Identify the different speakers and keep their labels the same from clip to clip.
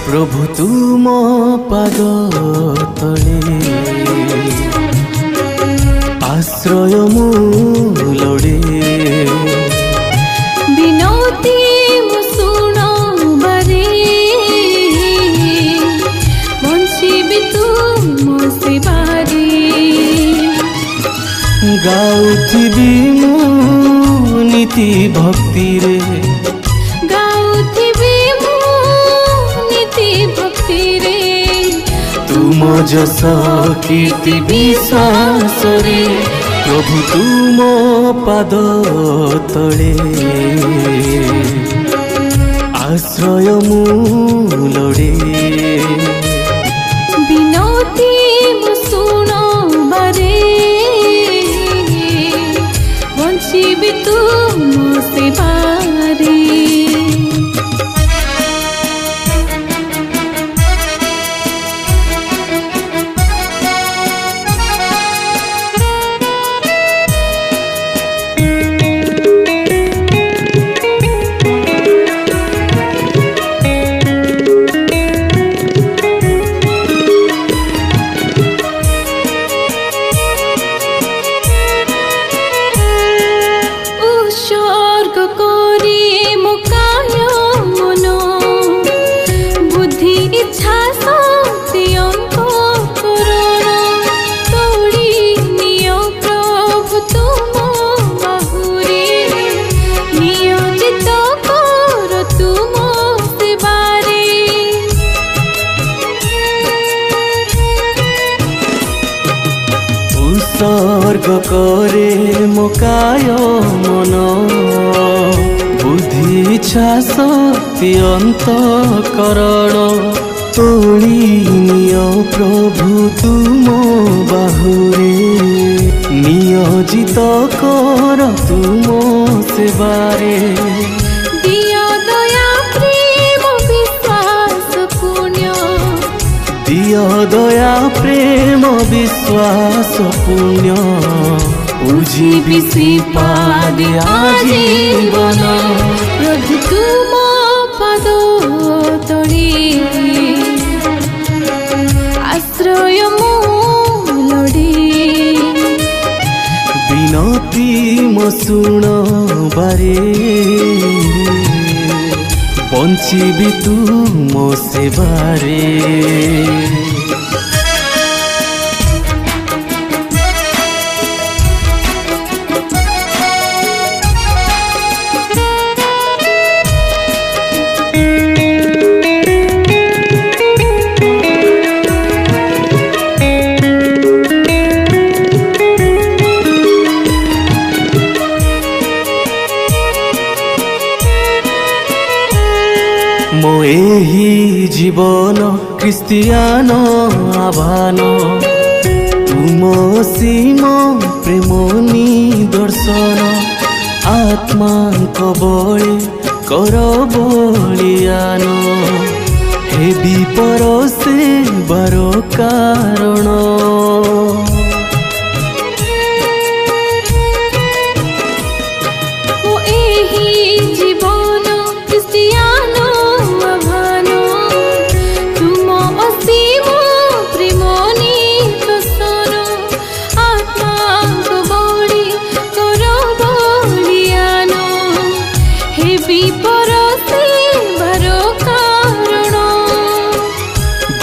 Speaker 1: प्रभु तुम पाद तले आश्रय मु लोड़े
Speaker 2: बिनती मु सुनो बारे बंचिबी तुम सेवारे
Speaker 1: गाउथिबी मु नीति भक्ति रे
Speaker 2: गाउथिबी मु नीति भक्ति रे
Speaker 1: तुम जस कीर्ति विश्वास रे प्रभु तुम पाद तले आश्रय मु लोड़े
Speaker 2: बिनती मु सुनो बारे बंचिबी तुम सेवारे
Speaker 1: उत्सर्ग करे मोकाय मन बुद्धि इच्छा शक्ति अंतःकरण तोड़ी नियो प्रभु तुम बाहुरे नियोजित कर तुम सेवारे
Speaker 2: दिया दया प्रेम विश्वास पुण्य
Speaker 1: दियो दया प्रेम विश्वास पुण्य पूजिबी श्रीपाद आजीवन
Speaker 2: प्रभु तुम पाद तले आश्रय मु लोड़े
Speaker 1: बिनती मो सुन बारे बंचिबी तुम सेवारे मो एही जीवन क्रिस्टियान आह्वान तुम सीम प्रेम निदर्शन आत्मा बळे कर बलियान हेबी पर सेवार कारण
Speaker 2: ओ एही जीवन क्रिस्टियान आह्वान तुम असीम प्रेम निदर्शन आत्मा बळी कर बलियान हेबी पर सेवार कारण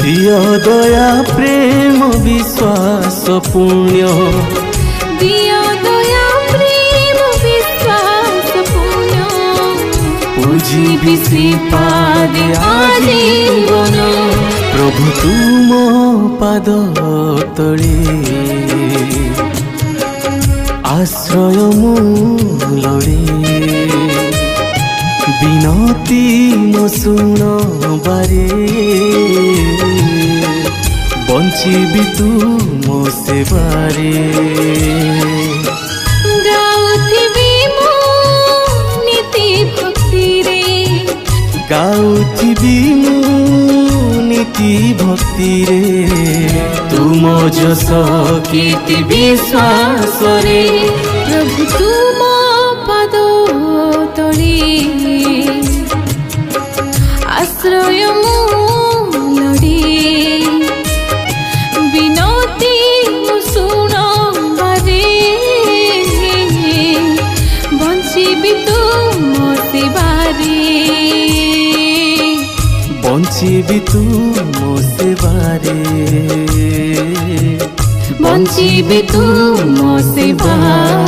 Speaker 1: दियो दया प्रेम विश्वास पुण्य
Speaker 2: दिया दया प्रेम विश्वास पुण्य
Speaker 1: पूजिबी श्रीपाद आजीवन प्रभु तुम पाद तले आश्रय मु लोड़े बिनती मो सुन बारे बंचिबी तुम सेवारे
Speaker 2: गाउथिबी मु नीति भक्ति रे
Speaker 1: गाउथिबी मु नीति भक्ति रे तुम जस कीर्ति विश्वास रे
Speaker 2: प्रभु तुम पाद तले आश्रय मु
Speaker 1: ବଞ୍ଚିବି ତୁ ମୋ ସେବାରେ
Speaker 2: ବଞ୍ଚିବି ତୁ ମୋ ସେବାରେ।